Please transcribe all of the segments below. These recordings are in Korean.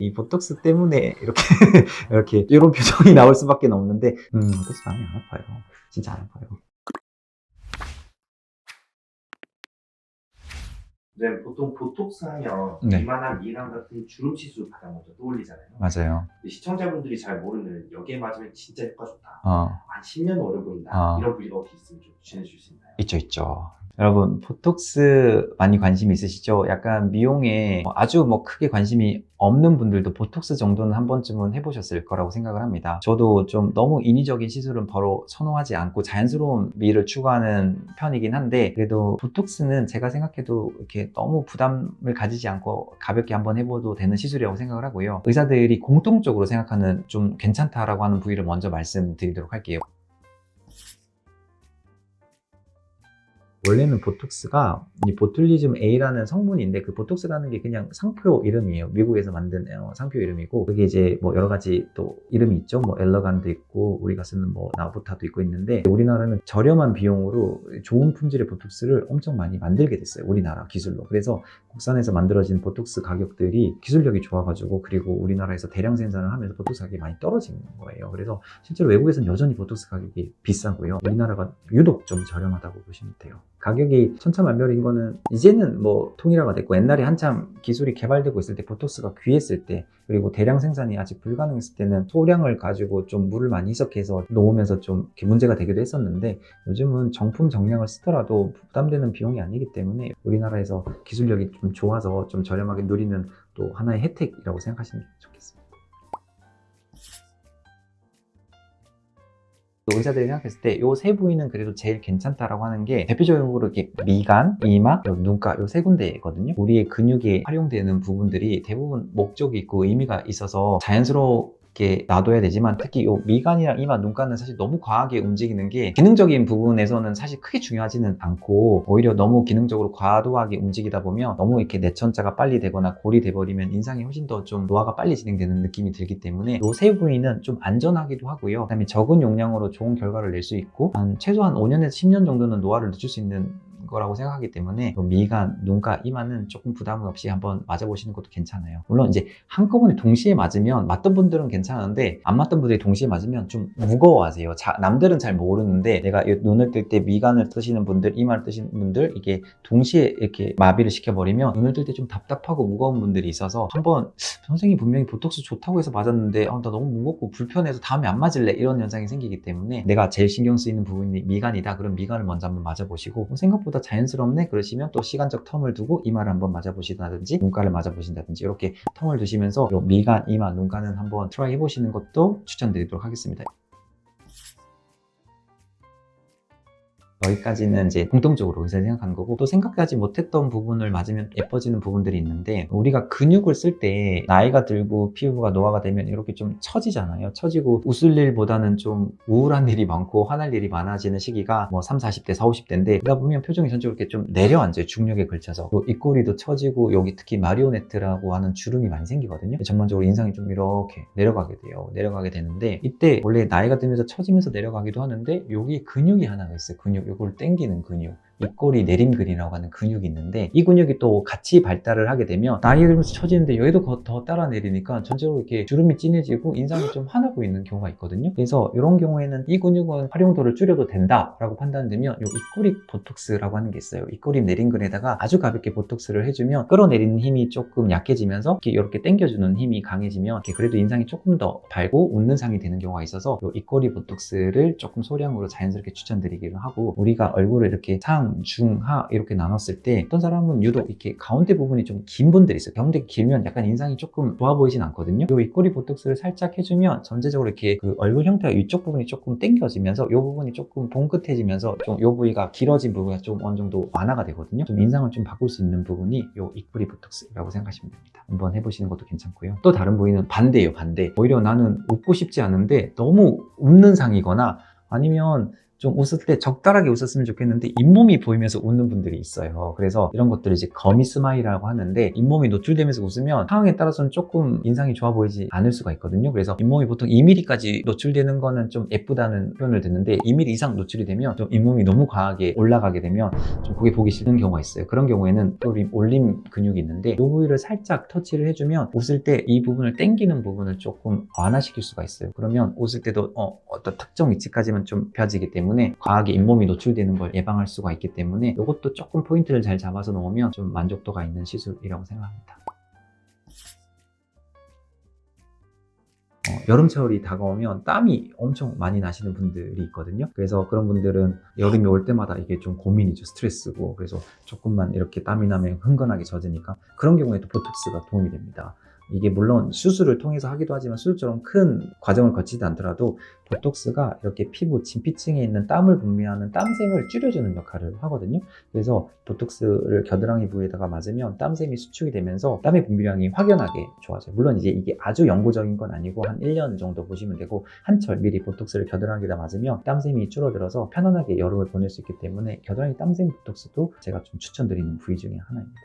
이 보톡스 때문에 이렇게 이렇게 이런 표정이 나올 수밖에 없는데 보톡스 많이 안 아파요. 진짜 안 아파요. 네, 보통 보톡스 하면 네. 이만한 미남 같은 주름 치수 가장 먼저 떠올리잖아요. 맞아요. 근데 시청자분들이 잘 모르는 여기에 맞으면 진짜 효과 좋다. 어, 한 10년 오래 보인다. 이런 부위가 어떻게 있으면 좀 추천해 줄 수 있나요? 있죠. 여러분, 보톡스 많이 관심 있으시죠? 약간 미용에 아주 크게 관심이 없는 분들도 보톡스 정도는 한 번쯤은 해보셨을 거라고 생각을 합니다. 저도 좀 너무 인위적인 시술은 바로 선호하지 않고 자연스러운 미를 추구하는 편이긴 한데, 그래도 보톡스는 제가 생각해도 이렇게 너무 부담을 가지지 않고 가볍게 한번 해봐도 되는 시술이라고 생각을 하고요. 의사들이 공통적으로 생각하는 좀 괜찮다라고 하는 부위를 먼저 말씀드리도록 할게요. 원래는 보톡스가 이 보툴리즘 A라는 성분인데, 그 보톡스라는 게 그냥 상표 이름이에요. 미국에서 만든 상표 이름이고, 그게 이제 여러 가지 또 이름이 있죠. 엘러간도 있고, 우리가 쓰는 나부타도 있고 있는데, 우리나라는 저렴한 비용으로 좋은 품질의 보톡스를 엄청 많이 만들게 됐어요. 우리나라 기술로. 그래서 국산에서 만들어진 보톡스 가격들이 기술력이 좋아가지고, 그리고 우리나라에서 대량 생산을 하면서 보톡스 가격이 많이 떨어지는 거예요. 그래서 실제로 외국에서는 여전히 보톡스 가격이 비싸고요. 우리나라가 유독 좀 저렴하다고 보시면 돼요. 가격이 천차만별인 거는 이제는 통일화가 됐고, 옛날에 한참 기술이 개발되고 있을 때 보톡스가 귀했을 때, 그리고 대량 생산이 아직 불가능했을 때는 소량을 가지고 좀 물을 많이 희석해서 놓으면서 좀 이렇게 문제가 되기도 했었는데, 요즘은 정품 정량을 쓰더라도 부담되는 비용이 아니기 때문에 우리나라에서 기술력이 좀 좋아서 좀 저렴하게 누리는 또 하나의 혜택이라고 생각하시면 좋겠습니다. 의사들이 생각했을 때 이 세 부위는 그래도 제일 괜찮다라고 하는 게, 대표적으로 이렇게 미간, 이마, 눈가 이 세 군데거든요. 우리의 근육에 활용되는 부분들이 대부분 목적이 있고 의미가 있어서 자연스럽게 놔둬야 되지만, 특히 이 미간이랑 이마, 눈가는 사실 너무 과하게 움직이는 게 기능적인 부분에서는 사실 크게 중요하지는 않고, 오히려 너무 기능적으로 과도하게 움직이다 보면 너무 이렇게 내천자가 빨리 되거나 골이 돼버리면 인상이 훨씬 더 좀 노화가 빨리 진행되는 느낌이 들기 때문에 이 세 부위는 좀 안전하기도 하고요. 그다음에 적은 용량으로 좋은 결과를 낼 수 있고, 최소한 5년에서 10년 정도는 노화를 늦출 수 있는 거라고 생각하기 때문에 미간, 눈가, 이마는 조금 부담 없이 한번 맞아보시는 것도 괜찮아요. 물론 이제 한꺼번에 동시에 맞으면, 맞던 분들은 괜찮은데 안 맞던 분들이 동시에 맞으면 좀 무거워하세요. 남들은 잘 모르는데, 내가 눈을 뜰 때 미간을 뜨시는 분들, 이마를 뜨시는 분들, 이게 동시에 이렇게 마비를 시켜버리면 눈을 뜰 때 좀 답답하고 무거운 분들이 있어서, 한번 선생님이 분명히 보톡스 좋다고 해서 맞았는데 나 너무 무겁고 불편해서 다음에 안 맞을래, 이런 현상이 생기기 때문에, 내가 제일 신경 쓰이는 부분이 미간이다, 그럼 미간을 먼저 한번 맞아보시고, 생각보다 자연스럽네 그러시면 또 시간적 텀을 두고 이마를 한번 맞아보시다든지 눈가를 맞아보신다든지, 이렇게 텀을 두시면서 요 미간, 이마, 눈가는 한번 트라이 해보시는 것도 추천드리도록 하겠습니다. 여기까지는 이제 공통적으로 의사가 생각하는 거고, 또 생각하지 못했던 부분을 맞으면 예뻐지는 부분들이 있는데, 우리가 근육을 쓸 때 나이가 들고 피부가 노화가 되면 이렇게 좀 처지잖아요. 처지고 웃을 일보다는 좀 우울한 일이 많고 화날 일이 많아지는 시기가 30, 40대, 40, 50대인데, 그러다 보면 표정이 전적으로 이렇게 좀 내려앉아요. 중력에 걸쳐서. 입꼬리도 처지고, 여기 특히 마리오네트라고 하는 주름이 많이 생기거든요. 전반적으로 인상이 좀 이렇게 내려가게 돼요. 내려가게 되는데, 이때 원래 나이가 들면서 처지면서 내려가기도 하는데, 여기 근육이 하나가 있어요. 근육. 이걸 당기는 근육, 입꼬리 내림근이라고 하는 근육이 있는데, 이 근육이 또 같이 발달을 하게 되면 나이 들면서 처지는데 여기도 더 따라 내리니까 전체적으로 이렇게 주름이 진해지고 인상이 좀 환해 보이는 경우가 있거든요. 그래서 이런 경우에는 이 근육은 활용도를 줄여도 된다라고 판단되면 이 입꼬리 보톡스라고 하는 게 있어요. 입꼬리 내림근에다가 아주 가볍게 보톡스를 해주면 끌어내리는 힘이 조금 약해지면서 이렇게 당겨주는 힘이 강해지면 이렇게 그래도 인상이 조금 더 밝고 웃는 상이 되는 경우가 있어서, 이 입꼬리 보톡스를 조금 소량으로 자연스럽게 추천드리기도 하고, 우리가 얼굴을 이렇게 상, 중, 하 이렇게 나눴을 때 어떤 사람은 유독 이렇게 가운데 부분이 좀 긴 분들이 있어요. 가운데 길면 약간 인상이 조금 좋아 보이진 않거든요. 이 입꼬리 보톡스를 살짝 해주면 전체적으로 이렇게 그 얼굴 형태가 위쪽 부분이 조금 당겨지면서 이 부분이 조금 봉긋해지면서 좀 이 부위가 길어진 부분이 좀 어느 정도 완화가 되거든요. 좀 인상을 좀 바꿀 수 있는 부분이 이 입꼬리 보톡스라고 생각하시면 됩니다. 한번 해보시는 것도 괜찮고요. 또 다른 부위는 반대예요. 반대. 오히려 나는 웃고 싶지 않은데 너무 웃는 상이거나, 아니면 좀 웃을 때 적절하게 웃었으면 좋겠는데 잇몸이 보이면서 웃는 분들이 있어요. 그래서 이런 것들을 이제 거미 스마일이라고 하는데 잇몸이 노출되면서 웃으면 상황에 따라서는 조금 인상이 좋아 보이지 않을 수가 있거든요. 그래서 잇몸이 보통 2mm까지 노출되는 거는 좀 예쁘다는 표현을 듣는데 2mm 이상 노출이 되면 좀 잇몸이 너무 과하게 올라가게 되면 좀 그게 보기 싫은 경우가 있어요. 그런 경우에는 또 올림 근육이 있는데 이 부위를 살짝 터치를 해주면 웃을 때 이 부분을 당기는 부분을 조금 완화시킬 수가 있어요. 그러면 웃을 때도 어떤 특정 위치까지만 좀 펴지기 때문에 과하게 잇몸이 노출되는 걸 예방할 수가 있기 때문에 이것도 조금 포인트를 잘 잡아서 놓으면 좀 만족도가 있는 시술이라고 생각합니다. 여름철이 다가오면 땀이 엄청 많이 나시는 분들이 있거든요. 그래서 그런 분들은 여름이 올 때마다 이게 좀 고민이죠. 스트레스고. 그래서 조금만 이렇게 땀이 나면 흥건하게 젖으니까 그런 경우에도 보톡스가 도움이 됩니다. 이게 물론 수술을 통해서 하기도 하지만 수술처럼 큰 과정을 거치지 않더라도 보톡스가 이렇게 피부 진피층에 있는 땀을 분비하는 땀샘을 줄여주는 역할을 하거든요. 그래서 보톡스를 겨드랑이 부위에다가 맞으면 땀샘이 수축이 되면서 땀의 분비량이 확연하게 좋아져요. 물론 이제 이게 아주 영구적인 건 아니고 한 1년 정도 보시면 되고 한철 미리 보톡스를 겨드랑이에다 맞으면 땀샘이 줄어들어서 편안하게 여름을 보낼 수 있기 때문에 겨드랑이 땀샘 보톡스도 제가 좀 추천드리는 부위 중에 하나입니다.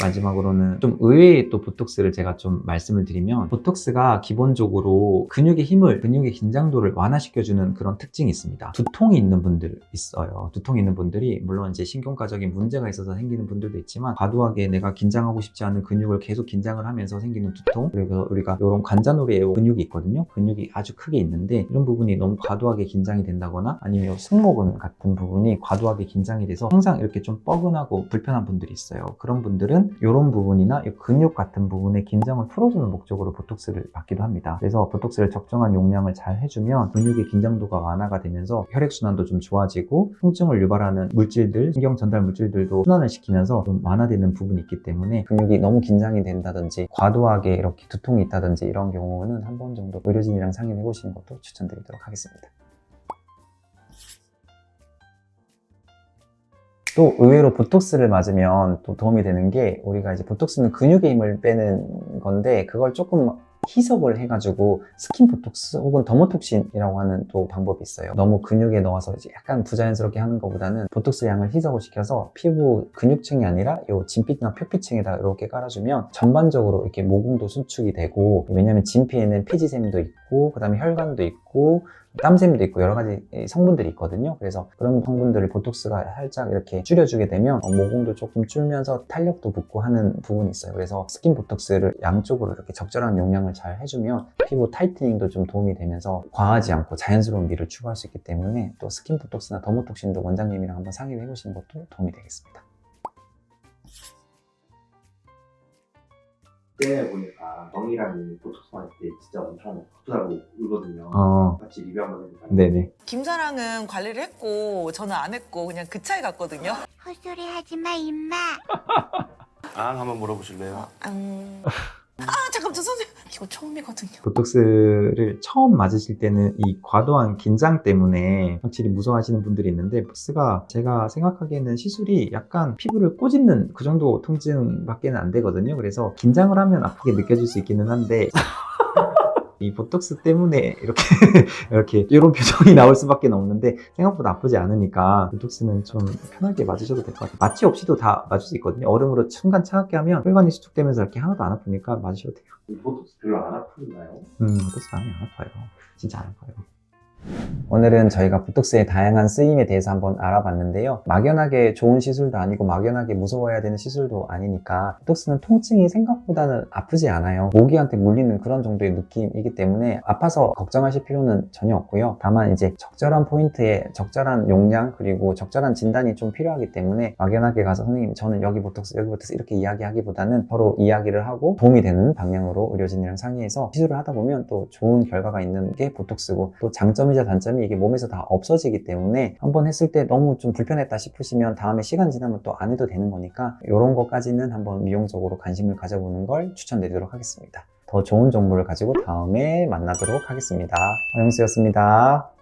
마지막으로는 좀 의외의 또 보톡스를 제가 좀 말씀을 드리면 보톡스가 기본적으로 근육의 힘을, 근육의 긴장도를 완화시켜주는 그런 특징이 있습니다. 두통이 있는 분들 있어요. 두통이 있는 분들이 물론 이제 신경과적인 문제가 있어서 생기는 분들도 있지만 과도하게 내가 긴장하고 싶지 않은 근육을 계속 긴장을 하면서 생기는 두통, 그리고 우리가 이런 관자놀이에 근육이 있거든요. 근육이 아주 크게 있는데 이런 부분이 너무 과도하게 긴장이 된다거나 아니면 승모근 같은 부분이 과도하게 긴장이 돼서 항상 이렇게 좀 뻐근하고 불편한 분들이 있어요. 그런 분들은 이런 부분이나 이 근육 같은 부분의 긴장을 풀어주는 목적으로 보톡스를 받기도 합니다. 그래서 보톡스를 적정한 용량을 잘 해주면 근육의 긴장도가 완화가 되면서 혈액순환도 좀 좋아지고 통증을 유발하는 물질들, 신경 전달 물질들도 순환을 시키면서 좀 완화되는 부분이 있기 때문에 근육이 너무 긴장이 된다든지 과도하게 이렇게 두통이 있다든지 이런 경우는 한 번 정도 의료진이랑 상의해 보시는 것도 추천드리도록 하겠습니다. 또 의외로 보톡스를 맞으면 또 도움이 되는 게 우리가 이제 보톡스는 근육의 힘을 빼는 건데 그걸 조금 희석을 해가지고 스킨 보톡스 혹은 더모톡신이라고 하는 또 방법이 있어요. 너무 근육에 넣어서 이제 약간 부자연스럽게 하는 것보다는 보톡스 양을 희석을 시켜서 피부 근육층이 아니라 요 진피나 표피층에다 이렇게 깔아주면 전반적으로 이렇게 모공도 수축이 되고 왜냐면 진피에는 피지샘도 있고 그 다음에 혈관도 있고 땀샘도 있고 여러 가지 성분들이 있거든요. 그래서 그런 성분들을 보톡스가 살짝 이렇게 줄여주게 되면 모공도 조금 줄면서 탄력도 붙고 하는 부분이 있어요. 그래서 스킨 보톡스를 양쪽으로 이렇게 적절한 용량을 잘 해주면 피부 타이트닝도 좀 도움이 되면서 과하지 않고 자연스러운 미를 추구할 수 있기 때문에 또 스킨 보톡스나 더모톡신도 원장님이랑 한번 상의를 해보시는 것도 도움이 되겠습니다. 그때 보니까 정이랑 보톡스 맞을 때 진짜 엄청 아프다고 울거든요. 같이 리뷰 한번 해볼까요? 네네. 김사랑은 관리를 했고 저는 안 했고 그냥 그 차이 같거든요. 헛소리 하지 마, 임마. 한번 물어보실래요? 잠깐 저 선생님 이거 처음이거든요. 보톡스를 처음 맞으실 때는 이 과도한 긴장 때문에 확실히 무서워하시는 분들이 있는데 보톡스가 제가 생각하기에는 시술이 약간 피부를 꼬집는 그 정도 통증밖에 안 되거든요. 그래서 긴장을 하면 아프게 느껴질 수 있기는 한데 이 보톡스 때문에 이렇게 이런 표정이 나올 수밖에 없는데 생각보다 아프지 않으니까 보톡스는 좀 편하게 맞으셔도 될 것 같아요. 마취 없이도 다 맞을 수 있거든요. 얼음으로 순간 차갑게 하면 혈관이 수축되면서 이렇게 하나도 안 아프니까 맞으셔도 돼요. 이 보톡스 별로 안 아픈가요? 보톡스 많이 안 아파요. 진짜 안 아파요. 오늘은 저희가 보톡스의 다양한 쓰임에 대해서 한번 알아봤는데요. 막연하게 좋은 시술도 아니고 막연하게 무서워해야 되는 시술도 아니니까 보톡스는 통증이 생각보다는 아프지 않아요. 모기한테 물리는 그런 정도의 느낌이기 때문에 아파서 걱정하실 필요는 전혀 없고요. 다만 이제 적절한 포인트에 적절한 용량 그리고 적절한 진단이 좀 필요하기 때문에 막연하게 가서 선생님 저는 여기 보톡스 이렇게 이야기하기보다는 서로 이야기를 하고 도움이 되는 방향으로 의료진이랑 상의해서 시술을 하다 보면 또 좋은 결과가 있는 게 보톡스고 또 장점이자 단점이 이게 몸에서 다 없어지기 때문에 한번 했을 때 너무 좀 불편했다 싶으시면 다음에 시간 지나면 또 안 해도 되는 거니까 이런 것까지는 한번 미용적으로 관심을 가져보는 걸 추천드리도록 하겠습니다. 더 좋은 정보를 가지고 다음에 만나도록 하겠습니다. 허영수였습니다.